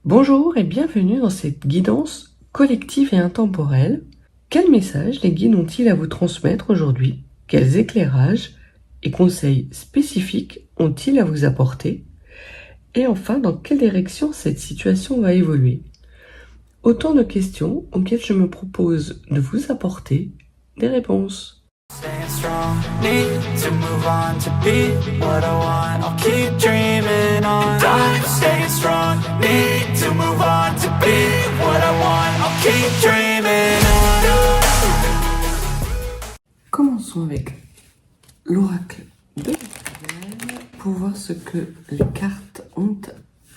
Bonjour et bienvenue dans cette guidance collective et intemporelle. Quel message les guides ont-ils à vous transmettre aujourd'hui? Quels éclairages et conseils spécifiques ont-ils à vous apporter? Et enfin, dans quelle direction cette situation va évoluer? Autant de questions auxquelles je me propose de vous apporter des réponses. Staying strong, need to move on to be what I want. I'll keep dreaming on. And I'm staying strong, need to move on to be what I want. I'll keep dreaming on. Commençons avec l'oracle de Gabriel pour voir ce que les cartes ont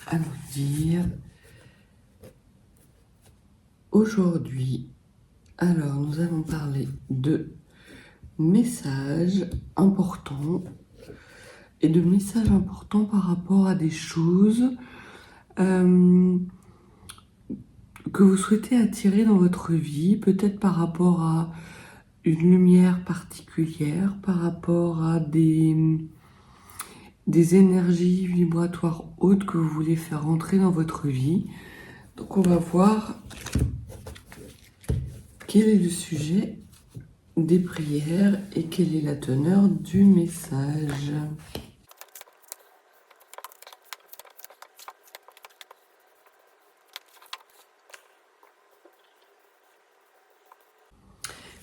à nous dire aujourd'hui. Alors, nous allons parler de messages importants et de messages importants par rapport à des choses que vous souhaitez attirer dans votre vie, peut-être par rapport à une lumière particulière, par rapport à des énergies vibratoires hautes que vous voulez faire entrer dans votre vie. Donc on va voir quel est le sujet des prières et quelle est la teneur du message.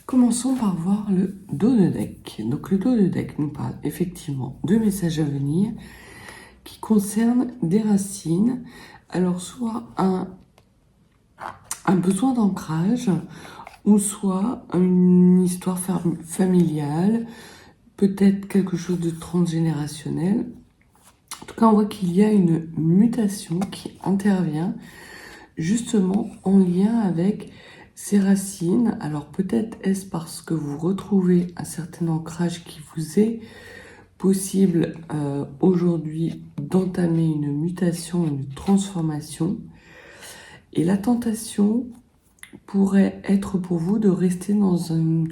Commençons par voir le dos de deck. Donc le dos de deck nous parle effectivement de messages à venir qui concernent des racines. Alors soit un besoin d'ancrage, ou soit une histoire familiale, peut-être quelque chose de transgénérationnel. En tout cas, on voit qu'il y a une mutation qui intervient justement en lien avec ces racines. Alors peut-être est-ce parce que vous retrouvez un certain ancrage qui vous est possible aujourd'hui d'entamer une mutation, une transformation. Et la tentation pourrait être pour vous de rester dans une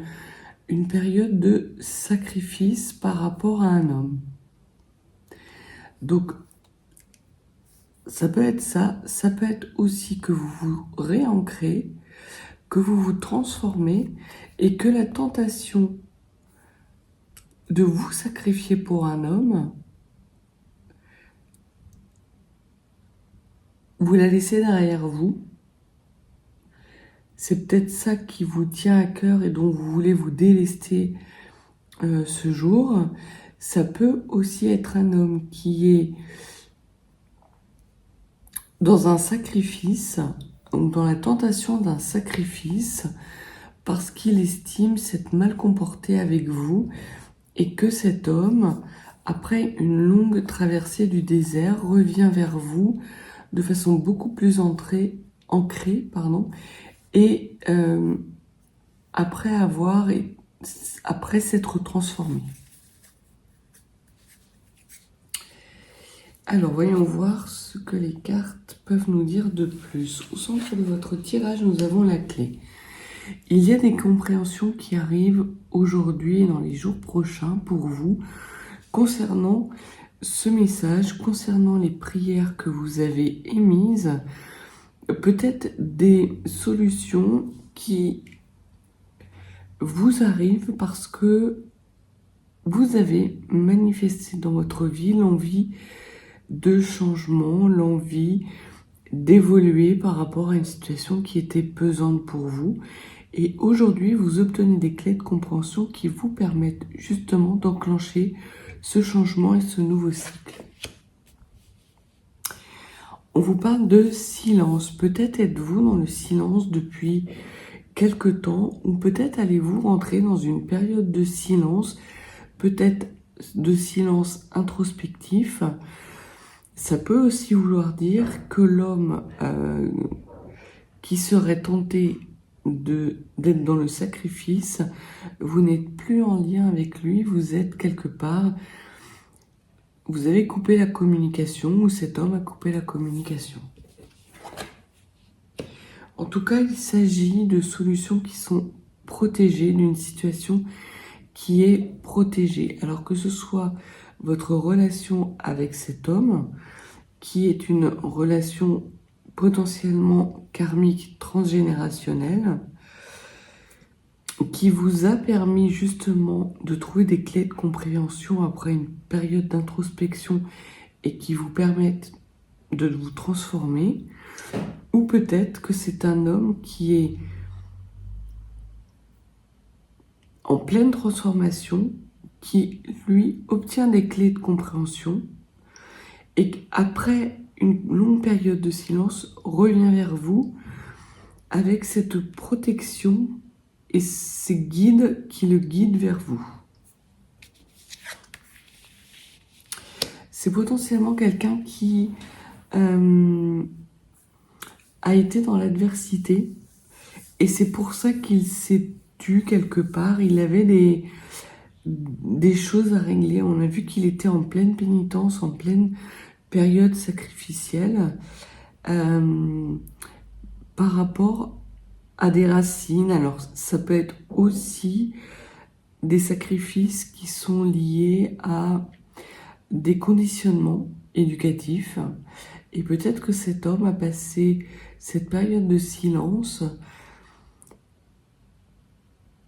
période de sacrifice par rapport à un homme. Donc, ça peut être ça. Ça peut être aussi que vous vous réancrez, que vous vous transformez et que la tentation de vous sacrifier pour un homme, vous la laissez derrière vous. C'est peut-être ça qui vous tient à cœur et dont vous voulez vous délester ce jour. Ça peut aussi être un homme qui est dans un sacrifice, ou dans la tentation d'un sacrifice, parce qu'il estime s'être mal comporté avec vous et que cet homme, après une longue traversée du désert, revient vers vous de façon beaucoup plus ancrée, et après s'être transformé. Alors, voyons voir ce que les cartes peuvent nous dire de plus. Au centre de votre tirage, nous avons la clé. Il y a des compréhensions qui arrivent aujourd'hui et dans les jours prochains pour vous concernant ce message, concernant les prières que vous avez émises, peut-être des solutions qui vous arrivent parce que vous avez manifesté dans votre vie l'envie de changement, l'envie d'évoluer par rapport à une situation qui était pesante pour vous. Et aujourd'hui, vous obtenez des clés de compréhension qui vous permettent justement d'enclencher ce changement et ce nouveau cycle. On vous parle de silence. Peut-être êtes-vous dans le silence depuis quelque temps, ou peut-être allez-vous rentrer dans une période de silence, peut-être de silence introspectif. Ça peut aussi vouloir dire que l'homme qui serait tenté d'être dans le sacrifice, vous n'êtes plus en lien avec lui, vous êtes quelque part, vous avez coupé la communication, ou cet homme a coupé la communication. En tout cas, il s'agit de solutions qui sont protégées, d'une situation qui est protégée. Alors que ce soit votre relation avec cet homme, qui est une relation potentiellement karmique transgénérationnel qui vous a permis justement de trouver des clés de compréhension après une période d'introspection et qui vous permettent de vous transformer. Ou peut-être que c'est un homme qui est en pleine transformation, qui, lui, obtient des clés de compréhension et qu'après une longue période de silence, revient vers vous avec cette protection et ces guides qui le guident vers vous. C'est potentiellement quelqu'un qui a été dans l'adversité et c'est pour ça qu'il s'est tu quelque part. Il avait des choses à régler. On a vu qu'il était en pleine pénitence, en pleine période sacrificielle par rapport à des racines. Alors ça peut être aussi des sacrifices qui sont liés à des conditionnements éducatifs. Et peut-être que cet homme a passé cette période de silence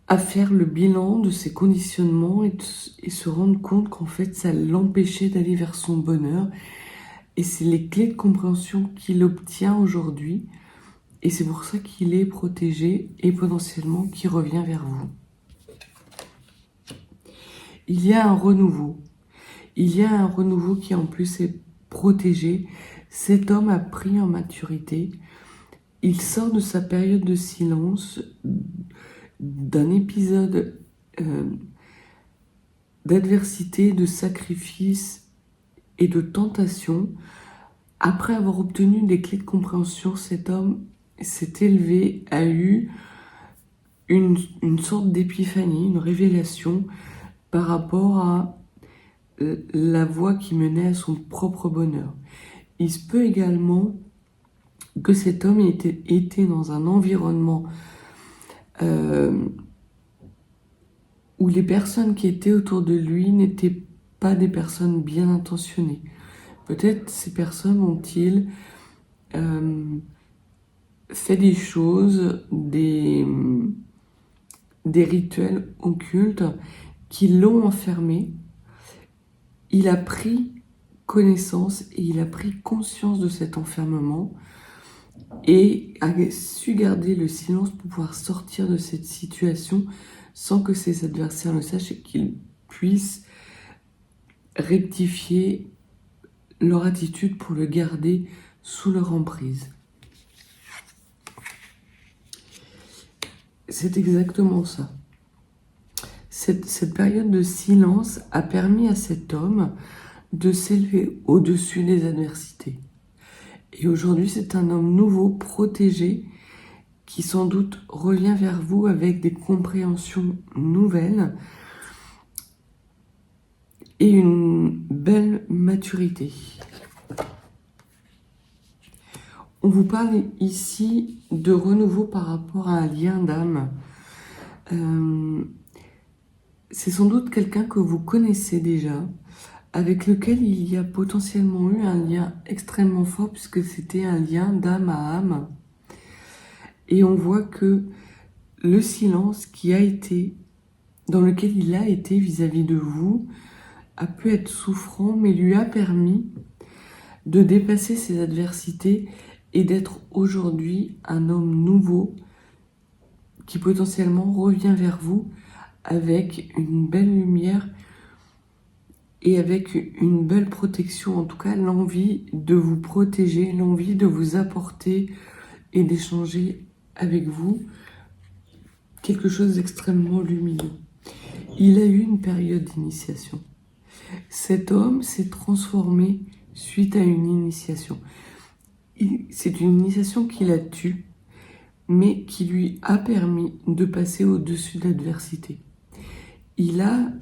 à faire le bilan de ses conditionnements et se rendre compte qu'en fait ça l'empêchait d'aller vers son bonheur. Et c'est les clés de compréhension qu'il obtient aujourd'hui. Et c'est pour ça qu'il est protégé et potentiellement qu'il revient vers vous. Il y a un renouveau. Il y a un renouveau qui en plus est protégé. Cet homme a pris en maturité. Il sort de sa période de silence, d'un épisode d'adversité, de sacrifice et de tentation. Après avoir obtenu des clés de compréhension, cet homme s'est élevé, a eu une sorte d'épiphanie, une révélation par rapport à la voie qui menait à son propre bonheur. Il se peut également que cet homme était dans un environnement où les personnes qui étaient autour de lui n'étaient pas des personnes bien intentionnées. Peut-être ces personnes ont-ils fait des choses, des rituels occultes qui l'ont enfermé. Il a pris connaissance et il a pris conscience de cet enfermement et a su garder le silence pour pouvoir sortir de cette situation sans que ses adversaires le sachent et qu'ils puissent rectifier leur attitude pour le garder sous leur emprise. C'est exactement ça. Cette période de silence a permis à cet homme de s'élever au-dessus des adversités. Et aujourd'hui, c'est un homme nouveau, protégé, qui sans doute revient vers vous avec des compréhensions nouvelles et une belle maturité. On vous parle ici de renouveau par rapport à un lien d'âme. C'est sans doute quelqu'un que vous connaissez déjà, avec lequel il y a potentiellement eu un lien extrêmement fort, puisque c'était un lien d'âme à âme. Et on voit que le silence qui a été, dans lequel il a été vis-à-vis de vous, a pu être souffrant, mais lui a permis de dépasser ses adversités et d'être aujourd'hui un homme nouveau qui potentiellement revient vers vous avec une belle lumière et avec une belle protection, en tout cas l'envie de vous protéger, l'envie de vous apporter et d'échanger avec vous quelque chose d'extrêmement lumineux. Il a eu une période d'initiation. Cet homme s'est transformé suite à une initiation. C'est une initiation qui l'a tué, mais qui lui a permis de passer au-dessus de l'adversité. Il a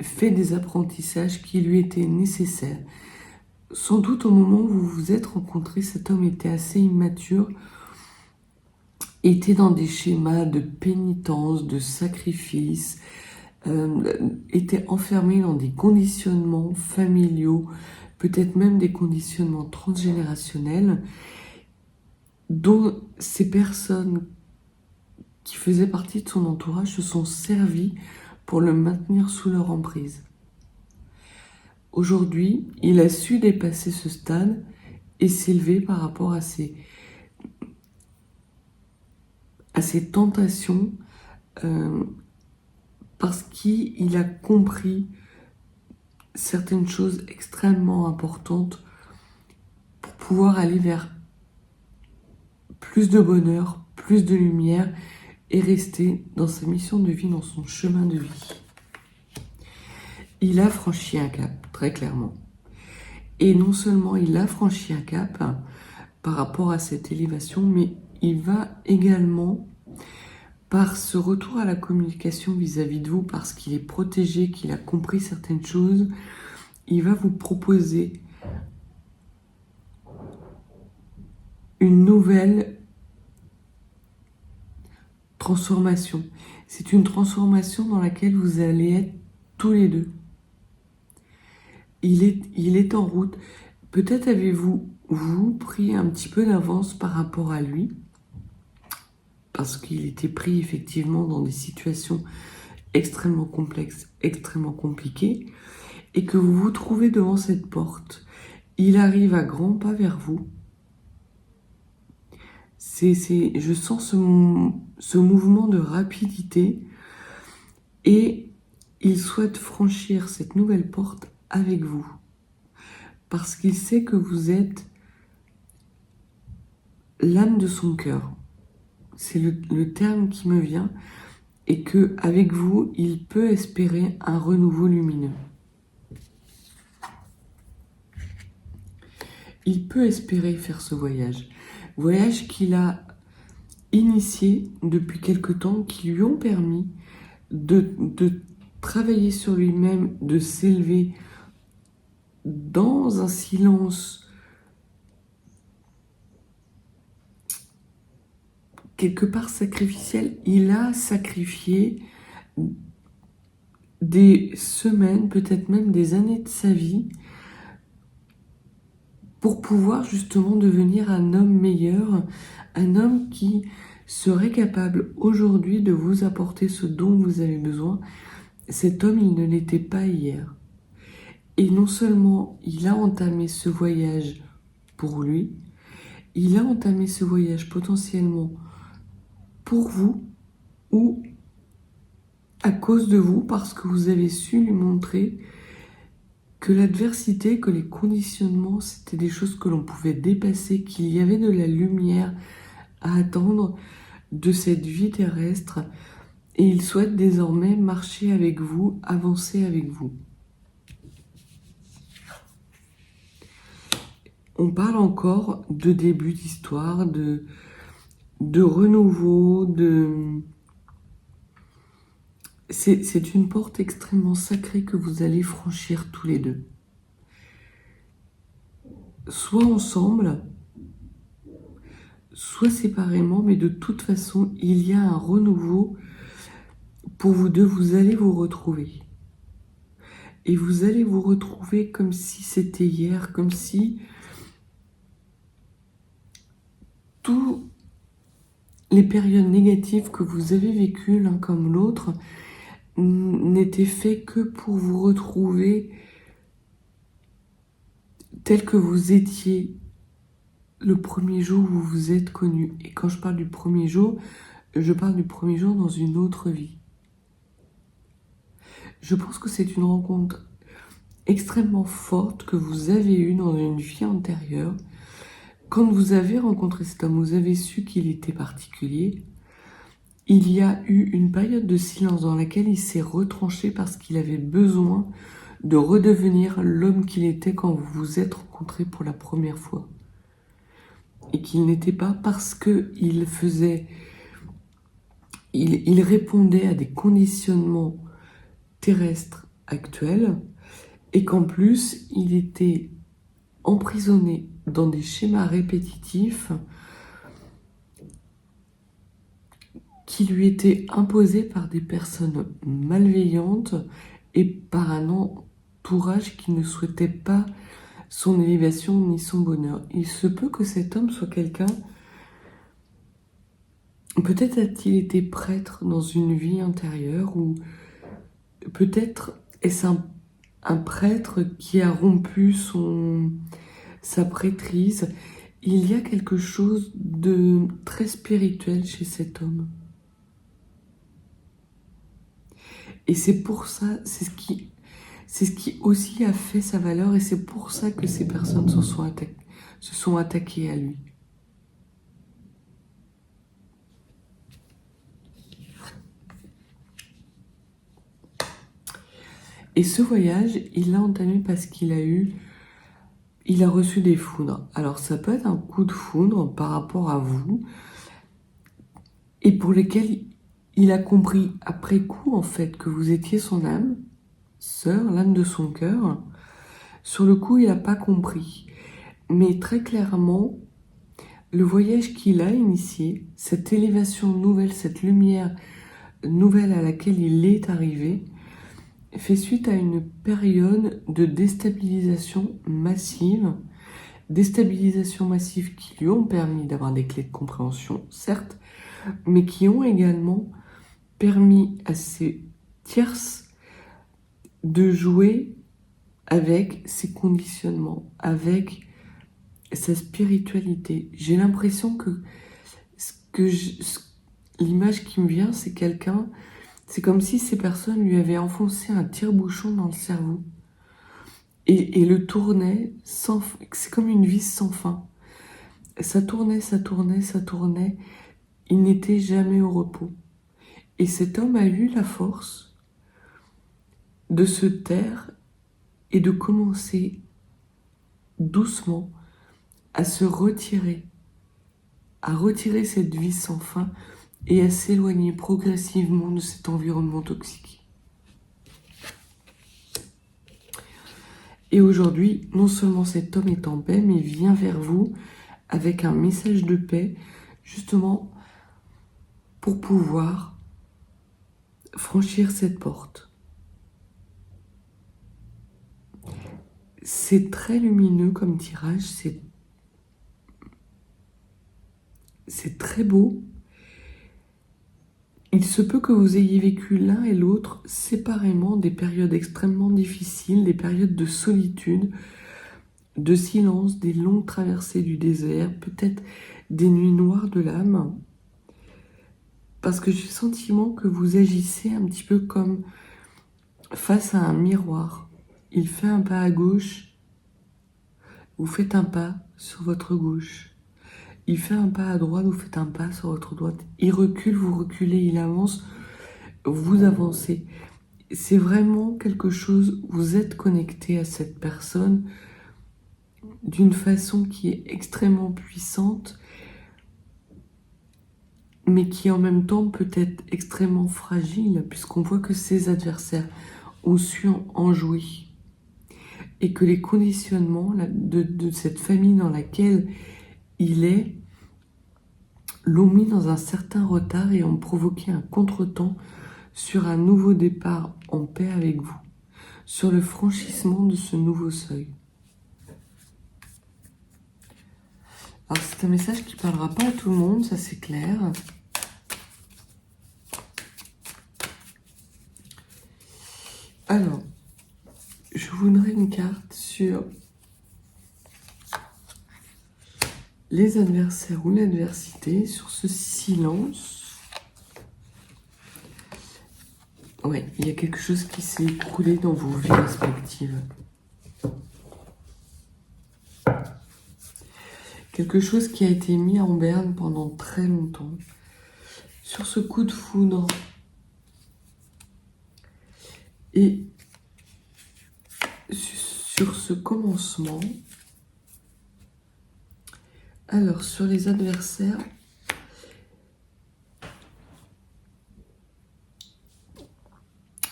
fait des apprentissages qui lui étaient nécessaires. Sans doute au moment où vous vous êtes rencontrés, cet homme était assez immature, était dans des schémas de pénitence, de sacrifice, était enfermé dans des conditionnements familiaux, peut-être même des conditionnements transgénérationnels. dont ces personnes qui faisaient partie de son entourage se sont servies pour le maintenir sous leur emprise. Aujourd'hui, il a su dépasser ce stade et s'élever par rapport à ses tentations, parce qu'il a compris certaines choses extrêmement importantes pour pouvoir aller vers plus de bonheur, plus de lumière et rester dans sa mission de vie, dans son chemin de vie. Il a franchi un cap, très clairement. Et non seulement il a franchi un cap par rapport à cette élévation, mais il va également, par ce retour à la communication vis-à-vis de vous, parce qu'il est protégé, qu'il a compris certaines choses, il va vous proposer une nouvelle transformation. C'est une transformation dans laquelle vous allez être tous les deux. Il est en route. Peut-être avez-vous pris un petit peu d'avance par rapport à lui, parce qu'il était pris effectivement dans des situations extrêmement complexes, extrêmement compliquées, et que vous vous trouvez devant cette porte. Il arrive à grands pas vers vous. Je sens ce mouvement de rapidité, et il souhaite franchir cette nouvelle porte avec vous, parce qu'il sait que vous êtes l'âme de son cœur. C'est le terme qui me vient, et que avec vous, il peut espérer un renouveau lumineux. Il peut espérer faire ce voyage qu'il a initié depuis quelque temps, qui lui ont permis de travailler sur lui-même, de s'élever dans un silence quelque part sacrificiel. Il a sacrifié des semaines, peut-être même des années de sa vie, pour pouvoir justement devenir un homme meilleur, un homme qui serait capable aujourd'hui de vous apporter ce dont vous avez besoin. Cet homme, il ne l'était pas hier. Et non seulement il a entamé ce voyage pour lui, il a entamé ce voyage potentiellement pour vous, ou à cause de vous, parce que vous avez su lui montrer que l'adversité, que les conditionnements, c'était des choses que l'on pouvait dépasser, qu'il y avait de la lumière à attendre de cette vie terrestre, et il souhaite désormais marcher avec vous, avancer avec vous. On parle encore de début d'histoire, de renouveau, C'est une porte extrêmement sacrée que vous allez franchir tous les deux. Soit ensemble, soit séparément, mais de toute façon, il y a un renouveau pour vous deux. Vous allez vous retrouver. Et vous allez vous retrouver comme si c'était hier, comme si toutes les périodes négatives que vous avez vécues l'un comme l'autre n'étaient faits que pour vous retrouver tel que vous étiez le premier jour où vous vous êtes connus. Et quand je parle du premier jour, je parle du premier jour dans une autre vie. Je pense que c'est une rencontre extrêmement forte que vous avez eue dans une vie antérieure. Quand vous avez rencontré cet homme, vous avez su qu'il était particulier. Il y a eu une période de silence dans laquelle il s'est retranché parce qu'il avait besoin de redevenir l'homme qu'il était quand vous vous êtes rencontrés pour la première fois. Et qu'il n'était pas, parce qu'il faisait... Il répondait à des conditionnements terrestres actuels, et qu'en plus, il était emprisonné dans des schémas répétitifs qui lui étaient imposés par des personnes malveillantes et par un entourage qui ne souhaitait pas son élévation ni son bonheur. Il se peut que cet homme soit quelqu'un Peut-être a-t-il été prêtre dans une vie antérieure, ou peut-être est-ce un prêtre qui a rompu sa prêtrise. Il y a quelque chose de très spirituel chez cet homme. Et c'est pour ça, c'est ce qui aussi a fait sa valeur, et c'est pour ça que ces personnes se sont attaquées à lui. Et ce voyage, il l'a entamé parce qu'il a reçu des foudres. Alors ça peut être un coup de foudre par rapport à vous, et pour lesquels il a compris après coup en fait que vous étiez son âme sœur, l'âme de son cœur. Sur le coup, il n'a pas compris. Mais très clairement, le voyage qu'il a initié, cette élévation nouvelle, cette lumière nouvelle à laquelle il est arrivé, fait suite à une période de déstabilisation massive qui lui ont permis d'avoir des clés de compréhension, certes, mais qui ont également permis à ces tierces de jouer avec ses conditionnements, avec sa spiritualité. J'ai l'impression que l'image qui me vient, c'est c'est comme si ces personnes lui avaient enfoncé un tire-bouchon dans le cerveau et le tournaient c'est comme une vis sans fin. Ça tournait, ça tournait, ça tournait. Il n'était jamais au repos. Et cet homme a eu la force de se taire et de commencer doucement à se retirer, à retirer cette vie sans fin et à s'éloigner progressivement de cet environnement toxique. Et aujourd'hui, non seulement cet homme est en paix, mais vient vers vous avec un message de paix, justement pour pouvoir franchir cette porte. C'est très lumineux comme tirage, c'est très beau. Il se peut que vous ayez vécu l'un et l'autre séparément des périodes extrêmement difficiles, des périodes de solitude, de silence, des longues traversées du désert, peut-être des nuits noires de l'âme. Parce que j'ai le sentiment que vous agissez un petit peu comme face à un miroir. Il fait un pas à gauche, vous faites un pas sur votre gauche. Il fait un pas à droite, vous faites un pas sur votre droite. Il recule, vous reculez, il avance, vous avancez. C'est vraiment quelque chose, vous êtes connecté à cette personne d'une façon qui est extrêmement puissante, mais qui en même temps peut être extrêmement fragile, puisqu'on voit que ses adversaires ont su en jouer. Et que les conditionnements de cette famille dans laquelle il est l'ont mis dans un certain retard et ont provoqué un contretemps sur un nouveau départ en paix avec vous, sur le franchissement de ce nouveau seuil. Alors c'est un message qui ne parlera pas à tout le monde, ça c'est clair. Alors, je voudrais une carte sur les adversaires ou l'adversité, sur ce silence. Ouais, il y a quelque chose qui s'est écoulé dans vos vies respectives. Quelque chose qui a été mis en berne pendant très longtemps. Sur ce coup de foudre. Et sur ce commencement. Alors, sur les adversaires,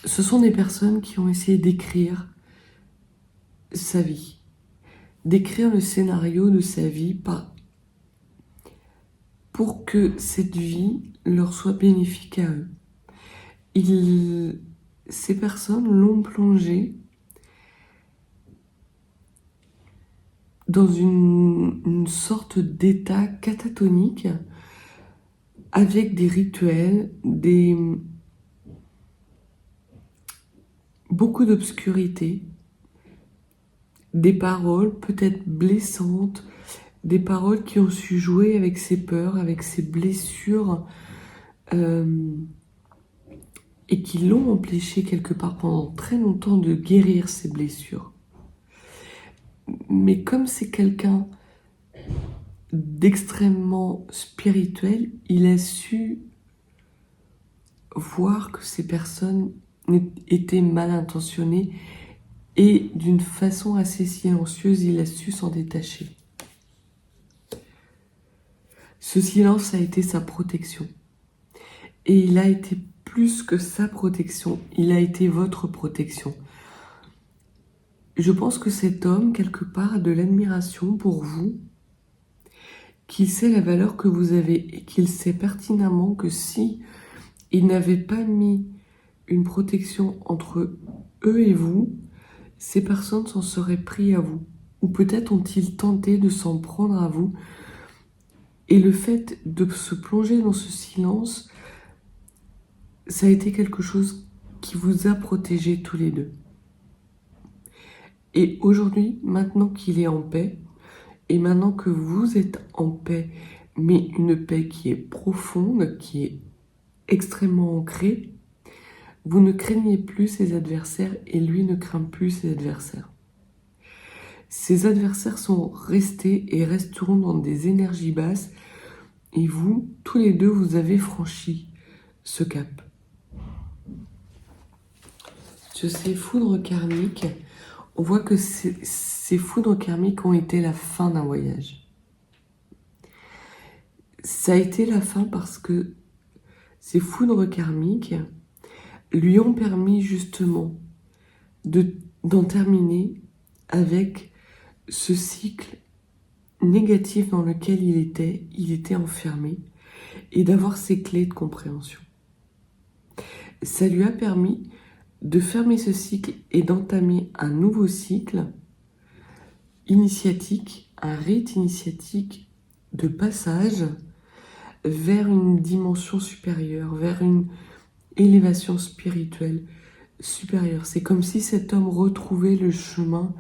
ce sont des personnes qui ont essayé d'écrire sa vie, d'écrire le scénario de sa vie pour que cette vie leur soit bénéfique à eux. Ces personnes l'ont plongé dans une sorte d'état catatonique avec des rituels, beaucoup d'obscurité, des paroles peut-être blessantes, des paroles qui ont su jouer avec ses peurs, avec ses blessures, et qui l'ont empêché quelque part pendant très longtemps de guérir ses blessures. Mais comme c'est quelqu'un d'extrêmement spirituel, il a su voir que ces personnes étaient mal intentionnées et d'une façon assez silencieuse, il a su s'en détacher. Ce silence a été sa protection. Et il a été plus que sa protection, il a été votre protection. Je pense que cet homme, quelque part, a de l'admiration pour vous, qu'il sait la valeur que vous avez et qu'il sait pertinemment que si il n'avait pas mis une protection entre eux et vous, ces personnes s'en seraient pris à vous. Ou peut-être ont-ils tenté de s'en prendre à vous. Et le fait de se plonger dans ce silence, ça a été quelque chose qui vous a protégés tous les deux. Et aujourd'hui, maintenant qu'il est en paix, et maintenant que vous êtes en paix, mais une paix qui est profonde, qui est extrêmement ancrée, vous ne craignez plus ses adversaires et lui ne craint plus ses adversaires. Ces adversaires sont restés et resteront dans des énergies basses et vous, tous les deux, vous avez franchi ce cap. Sur ces foudres karmiques, on voit que ces foudres karmiques ont été la fin d'un voyage. Ça a été la fin parce que ces foudres karmiques lui ont permis justement d'en terminer avec ce cycle négatif dans lequel il était enfermé, et d'avoir ses clés de compréhension. Ça lui a permis de fermer ce cycle et d'entamer un nouveau cycle initiatique, un rite initiatique de passage vers une dimension supérieure, vers une élévation spirituelle supérieure. C'est comme si cet homme retrouvait le chemin,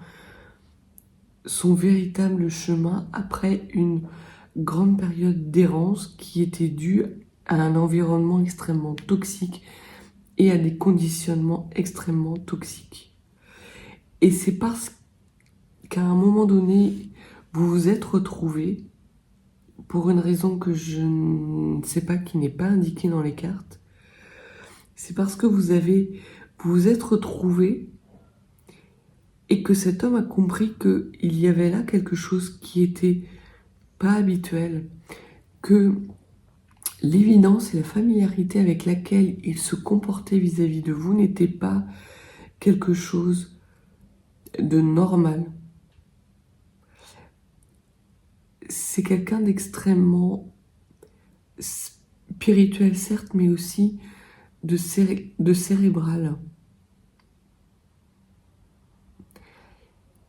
son véritable chemin, après une grande période d'errance qui était due à un environnement extrêmement toxique et à des conditionnements extrêmement toxiques. Et c'est parce qu'à un moment donné, vous vous êtes retrouvés, pour une raison que je ne sais pas, qui n'est pas indiquée dans les cartes, c'est parce que vous vous êtes retrouvés et que cet homme a compris qu'il y avait là quelque chose qui était pas habituel, que l'évidence et la familiarité avec laquelle il se comportait vis-à-vis de vous n'était pas quelque chose de normal. C'est quelqu'un d'extrêmement spirituel, certes, mais aussi de cérébral.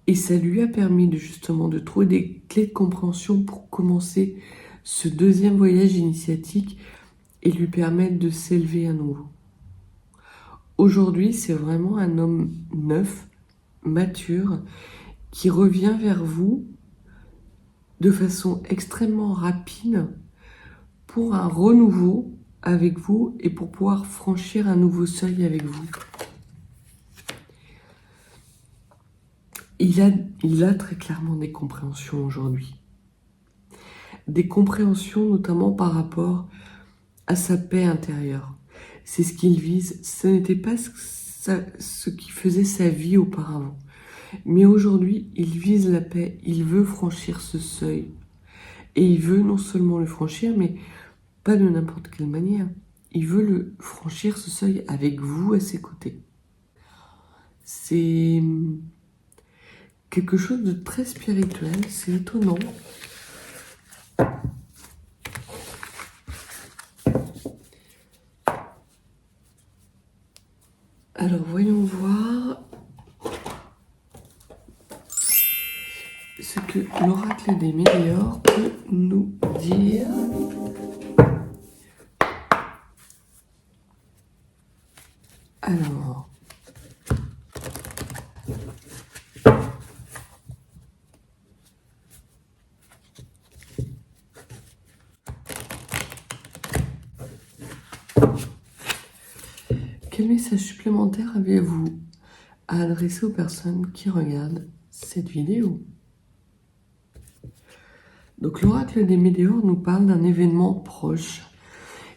Et ça lui a permis justement de trouver des clés de compréhension pour commencer ce deuxième voyage initiatique et lui permettre de s'élever à nouveau. Aujourd'hui, c'est vraiment un homme neuf, mature, qui revient vers vous de façon extrêmement rapide pour un renouveau avec vous et pour pouvoir franchir un nouveau seuil avec vous. Il a très clairement des compréhensions aujourd'hui. Des compréhensions notamment par rapport à sa paix intérieure. C'est ce qu'il vise. Ce n'était pas ce qui faisait sa vie auparavant. Mais aujourd'hui, il vise la paix. Il veut franchir ce seuil. Et il veut non seulement le franchir, mais pas de n'importe quelle manière. Il veut le franchir ce seuil avec vous à ses côtés. C'est quelque chose de très spirituel, c'est étonnant. Alors voyons voir ce que l'oracle des météores peut nous dire Alors, quel message supplémentaire avez-vous à adresser aux personnes qui regardent cette vidéo? Donc l'oracle des météores nous parle d'un événement proche.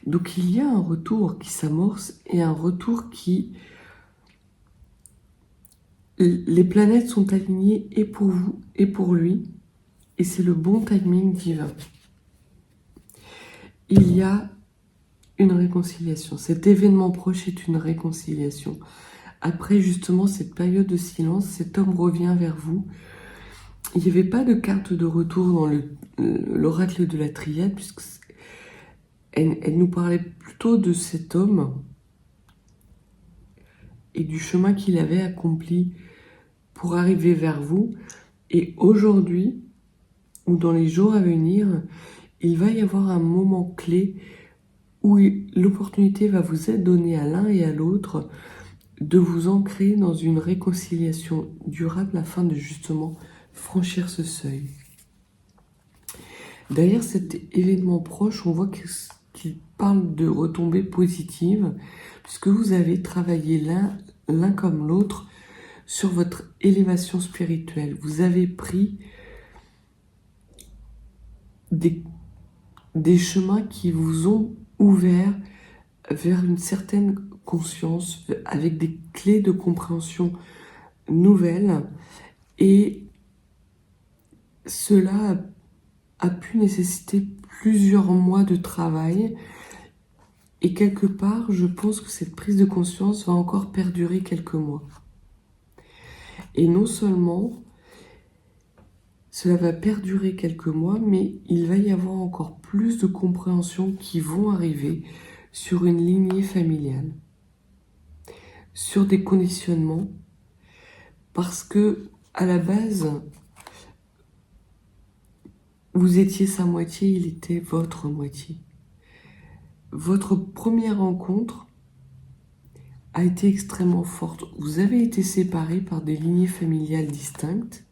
Donc il y a un retour qui s'amorce et un retour qui... Les planètes sont alignées et pour vous et pour lui. Et c'est le bon timing divin. Il y a une réconciliation. Cet événement proche est une réconciliation. Après justement cette période de silence, cet homme revient vers vous. Il n'y avait pas de carte de retour dans l'oracle de la triade, puisque elle nous parlait plutôt de cet homme et du chemin qu'il avait accompli pour arriver vers vous. Et aujourd'hui, ou dans les jours à venir, il va y avoir un moment clé où l'opportunité va vous être donnée à l'un et à l'autre de vous ancrer dans une réconciliation durable afin de justement franchir ce seuil. Derrière cet événement proche, on voit qu'il parle de retombées positives, puisque vous avez travaillé l'un comme l'autre sur votre élévation spirituelle. Vous avez pris des chemins qui vous ont ouvert vers une certaine conscience, avec des clés de compréhension nouvelles, et cela a pu nécessiter plusieurs mois de travail, et quelque part, je pense que cette prise de conscience va encore perdurer quelques mois. Et non seulement cela va perdurer quelques mois, mais il va y avoir encore plus de compréhension qui vont arriver sur une lignée familiale, sur des conditionnements, parce que à la base, vous étiez sa moitié, il était votre moitié. Votre première rencontre a été extrêmement forte. Vous avez été séparés par des lignées familiales distinctes,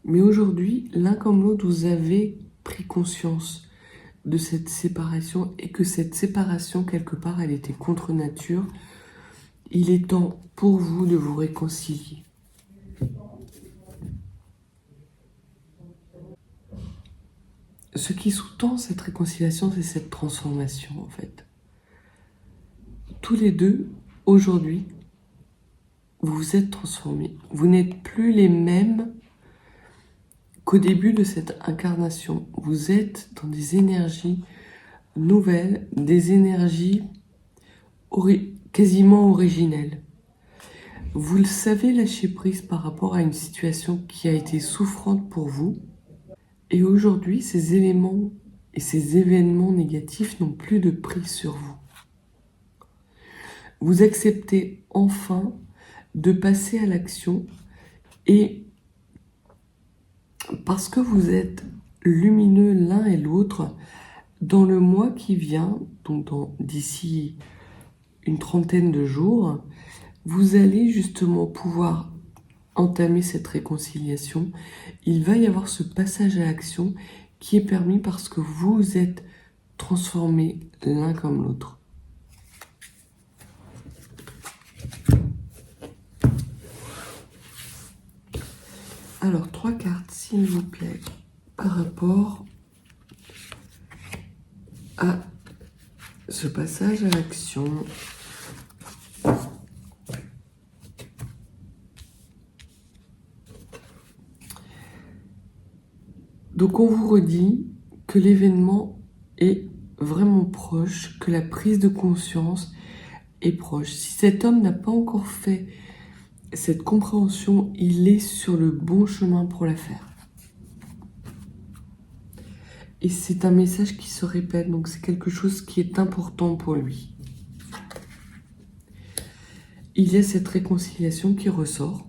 mais aujourd'hui, l'un comme l'autre, vous avez pris conscience de cette séparation et que cette séparation, quelque part, elle était contre nature. Il est temps pour vous de vous réconcilier. Ce qui sous-tend cette réconciliation, c'est cette transformation, en fait. Tous les deux, aujourd'hui, vous vous êtes transformés. Vous n'êtes plus les mêmes qu'au début de cette incarnation. Vous êtes dans des énergies nouvelles, des énergies quasiment originelles. Vous le savez lâcher prise par rapport à une situation qui a été souffrante pour vous. Et aujourd'hui, ces éléments et ces événements négatifs n'ont plus de prise sur vous. Vous acceptez enfin de passer à l'action, et parce que vous êtes lumineux l'un et l'autre, dans le mois qui vient, donc d'ici une trentaine de jours, vous allez justement pouvoir entamer cette réconciliation. Il va y avoir ce passage à l'action qui est permis parce que vous êtes transformés l'un comme l'autre. Alors, 3 cartes, s'il vous plaît, par rapport à ce passage à l'action. Donc on vous redit que l'événement est vraiment proche, que la prise de conscience est proche. Si cet homme n'a pas encore fait cette compréhension, il est sur le bon chemin pour la faire. Et c'est un message qui se répète, donc c'est quelque chose qui est important pour lui. Il y a cette réconciliation qui ressort.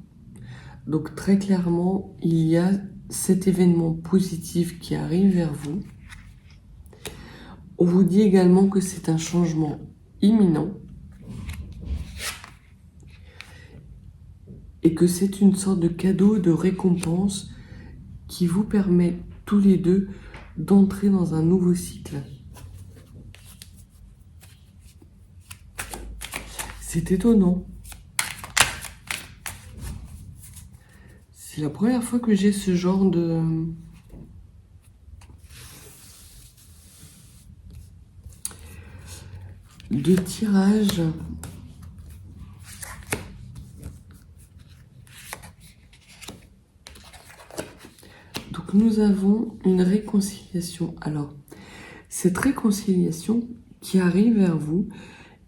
Donc très clairement, il y a cet événement positif qui arrive vers vous. On vous dit également que c'est un changement imminent. et que c'est une sorte de cadeau, de récompense qui vous permet tous les deux d'entrer dans un nouveau cycle. C'est étonnant. C'est la première fois que j'ai ce genre de tirage. Donc nous avons une réconciliation. Alors, cette réconciliation qui arrive vers vous,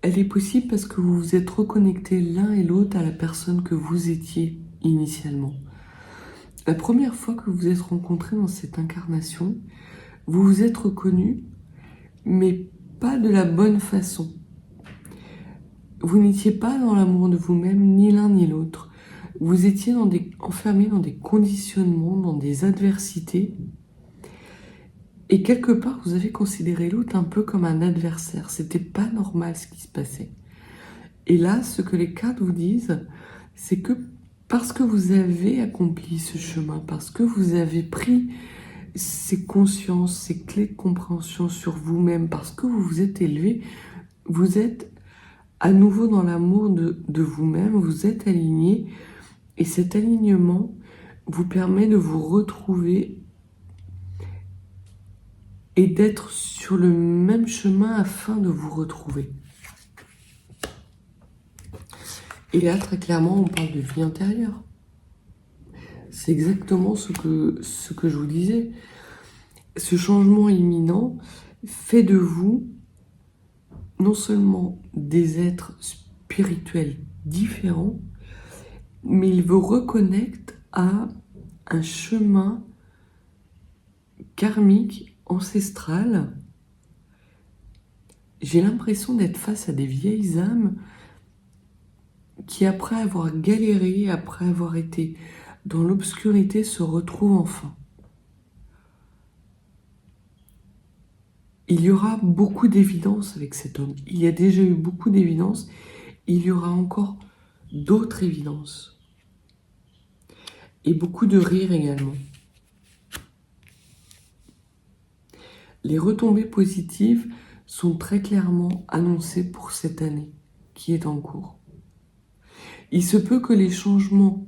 elle est possible parce que vous vous êtes reconnectés l'un et l'autre à la personne que vous étiez initialement. La première fois que vous vous êtes rencontrés dans cette incarnation, vous vous êtes reconnus, mais pas de la bonne façon. Vous n'étiez pas dans l'amour de vous-même, ni l'un ni l'autre. Vous étiez enfermés dans des conditionnements, dans des adversités. Et quelque part, vous avez considéré l'autre un peu comme un adversaire. C'était pas normal ce qui se passait. Et là, ce que les cartes vous disent, c'est que parce que vous avez accompli ce chemin, parce que vous avez pris ces consciences, ces clés de compréhension sur vous-même, parce que vous vous êtes élevé, vous êtes à nouveau dans l'amour de vous-même, vous êtes aligné, et cet alignement vous permet de vous retrouver et d'être sur le même chemin afin de vous retrouver. Et là, très clairement, on parle de vie intérieure. C'est exactement ce que je vous disais. Ce changement imminent fait de vous non seulement des êtres spirituels différents, mais il vous reconnecte à un chemin karmique, ancestral. J'ai l'impression d'être face à des vieilles âmes qui, après avoir galéré, après avoir été dans l'obscurité, se retrouvent enfin. Il y aura beaucoup d'évidence avec cet homme. Il y a déjà eu beaucoup d'évidence. Il y aura encore d'autres évidences. Et beaucoup de rire également. Les retombées positives sont très clairement annoncées pour cette année qui est en cours. Il se peut que les changements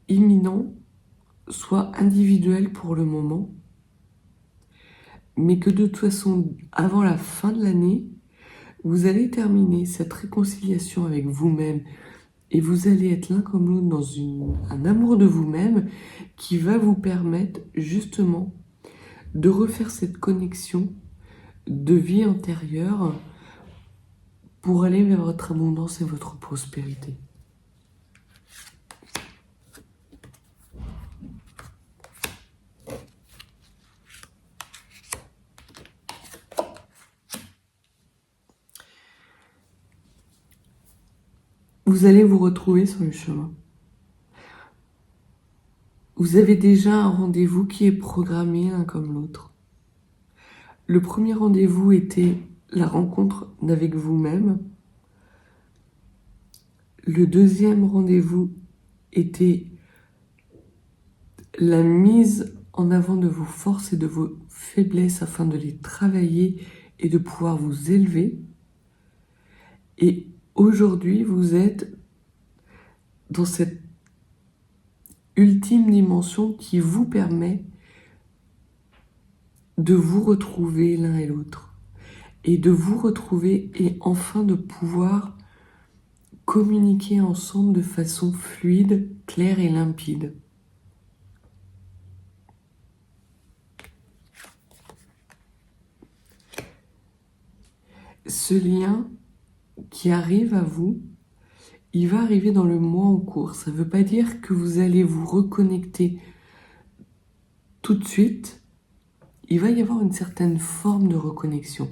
imminents soient individuels pour le moment, mais que de toute façon, avant la fin de l'année, vous allez terminer cette réconciliation avec vous-même et vous allez être l'un comme l'autre dans un amour de vous-même qui va vous permettre justement de refaire cette connexion de vie antérieure pour aller vers votre abondance et votre prospérité. Vous allez vous retrouver sur le chemin. Vous avez déjà un rendez-vous qui est programmé l'un comme l'autre. Le premier rendez-vous était la rencontre avec vous-même. Le deuxième rendez-vous était la mise en avant de vos forces et de vos faiblesses afin de les travailler et de pouvoir vous élever. Et aujourd'hui, vous êtes dans cette ultime dimension qui vous permet de vous retrouver l'un et l'autre. Et de vous retrouver et enfin de pouvoir communiquer ensemble de façon fluide, claire et limpide. Ce lien qui arrive à vous, il va arriver dans le mois en cours. Ça ne veut pas dire que vous allez vous reconnecter tout de suite. Il va y avoir une certaine forme de reconnexion.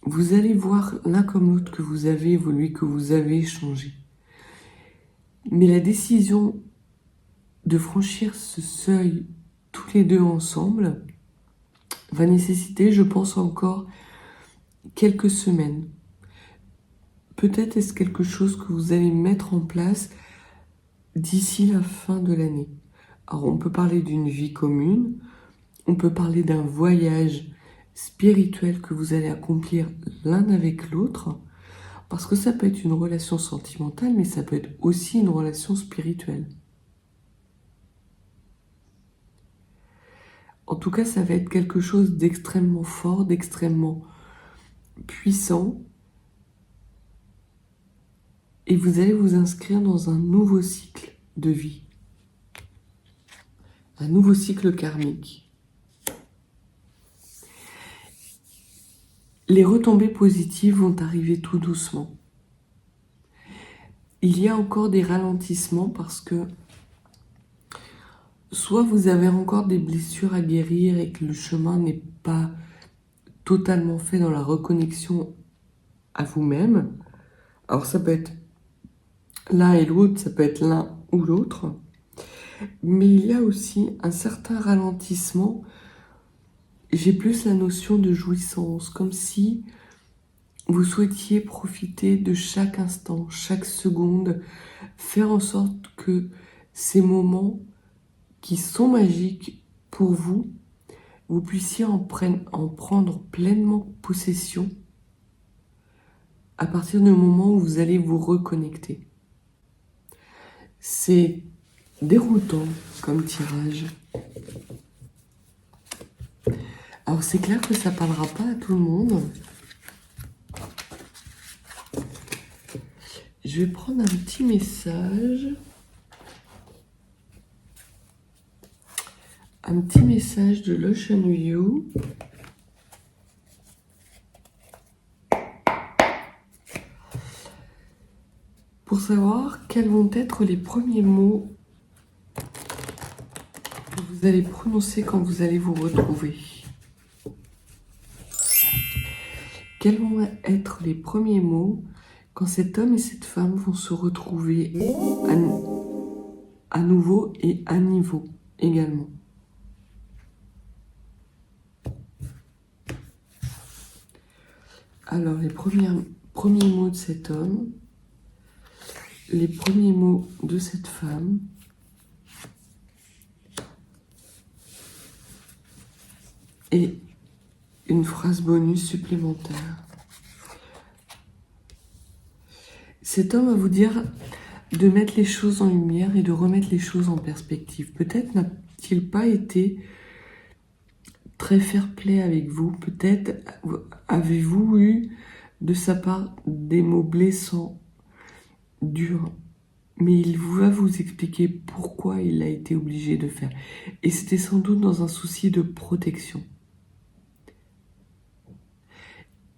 Vous allez voir l'un comme l'autre que vous avez évolué, que vous avez changé. Mais la décision de franchir ce seuil tous les deux ensemble va nécessiter, je pense, encore quelques semaines. Peut-être est-ce quelque chose que vous allez mettre en place d'ici la fin de l'année. Alors, on peut parler d'une vie commune, on peut parler d'un voyage spirituel que vous allez accomplir l'un avec l'autre, parce que ça peut être une relation sentimentale, mais ça peut être aussi une relation spirituelle. En tout cas, ça va être quelque chose d'extrêmement fort, d'extrêmement puissant, et vous allez vous inscrire dans un nouveau cycle de vie, un nouveau cycle karmique. Les retombées positives vont arriver tout doucement. Il y a encore des ralentissements parce que soit vous avez encore des blessures à guérir et que le chemin n'est pas totalement fait dans la reconnexion à vous-même. Alors ça peut être l'un et l'autre, ça peut être l'un ou l'autre. Mais il y a aussi un certain ralentissement. J'ai plus la notion de jouissance, comme si vous souhaitiez profiter de chaque instant, chaque seconde, faire en sorte que ces moments qui sont magiques pour vous, vous puissiez en prendre pleinement possession à partir du moment où vous allez vous reconnecter. C'est déroutant comme tirage. Alors c'est clair que ça parlera pas à tout le monde. Je vais prendre un petit message. Un petit message de l'Ocean View. Pour savoir quels vont être les premiers mots que vous allez prononcer quand vous allez vous retrouver. Quels vont être les premiers mots quand cet homme et cette femme vont se retrouver à nouveau et à niveau également. Alors, les premiers mots de cet homme, les premiers mots de cette femme, et une phrase bonus supplémentaire. Cet homme va vous dire de mettre les choses en lumière et de remettre les choses en perspective. Peut-être n'a-t-il pas été très fair-play avec vous. Peut-être avez-vous eu de sa part des mots blessants, durs. Mais il va vous expliquer pourquoi il a été obligé de faire. Et c'était sans doute dans un souci de protection.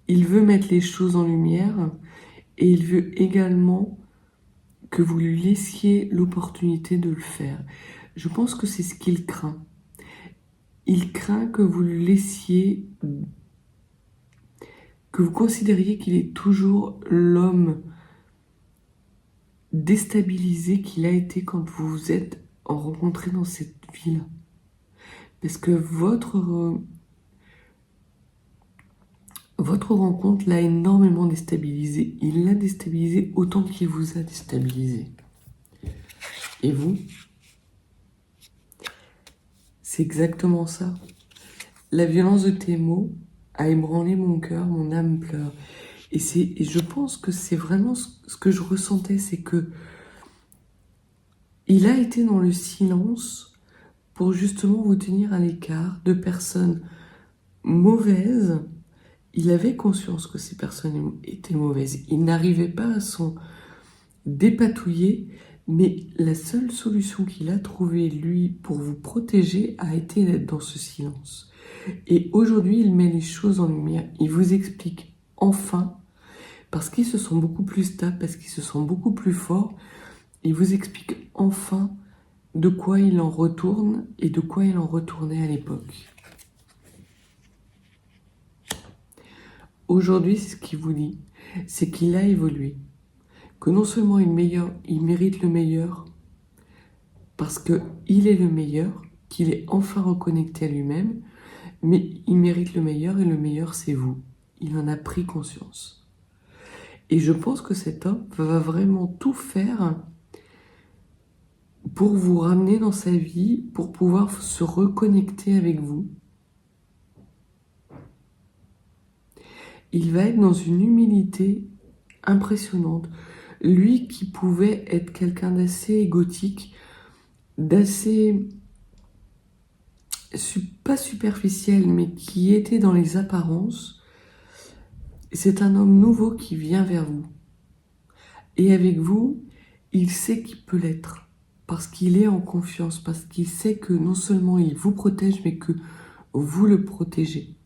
Il veut mettre les choses en lumière et il veut également que vous lui laissiez l'opportunité de le faire. Je pense que c'est ce qu'il craint. Il craint que vous lui laissiez, que vous considériez qu'il est toujours l'homme déstabilisé qu'il a été quand vous vous êtes rencontrés dans cette vie-là. Parce que votre rencontre l'a énormément déstabilisé. Il l'a déstabilisé autant qu'il vous a déstabilisé. Et vous ? C'est exactement ça. La violence de tes mots a ébranlé mon cœur, mon âme pleure. Et je pense que c'est vraiment ce que je ressentais, c'est que il a été dans le silence pour justement vous tenir à l'écart de personnes mauvaises. Il avait conscience que ces personnes étaient mauvaises. Il n'arrivait pas à s'en dépatouiller, mais la seule solution qu'il a trouvée, lui, pour vous protéger, a été d'être dans ce silence. Et aujourd'hui, il met les choses en lumière. Il vous explique enfin, parce qu'ils se sont beaucoup plus stables, parce qu'ils se sont beaucoup plus forts, il vous explique enfin de quoi il en retourne et de quoi il en retournait à l'époque. Aujourd'hui, ce qu'il vous dit, c'est qu'il a évolué. Que non seulement il mérite le meilleur, parce qu'il est le meilleur, qu'il est enfin reconnecté à lui-même, mais il mérite le meilleur et le meilleur, c'est vous. Il en a pris conscience. Et je pense que cet homme va vraiment tout faire pour vous ramener dans sa vie, pour pouvoir se reconnecter avec vous. Il va être dans une humilité impressionnante. Lui qui pouvait être quelqu'un d'assez égotique, d'assez, pas superficiel, mais qui était dans les apparences, c'est un homme nouveau qui vient vers vous. Et avec vous, il sait qu'il peut l'être, parce qu'il est en confiance, parce qu'il sait que non seulement il vous protège, mais que vous le protégez.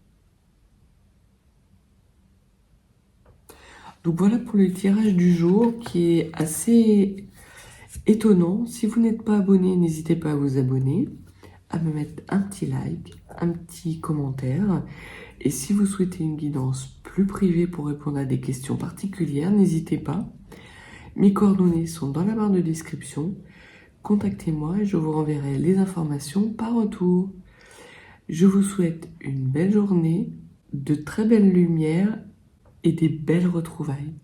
Donc voilà pour le tirage du jour qui est assez étonnant. Si vous n'êtes pas abonné, n'hésitez pas à vous abonner, à me mettre un petit like, un petit commentaire. Et si vous souhaitez une guidance plus privée pour répondre à des questions particulières, n'hésitez pas. Mes coordonnées sont dans la barre de description. Contactez-moi et je vous renverrai les informations par retour. Je vous souhaite une belle journée, de très belles lumières et des belles retrouvailles.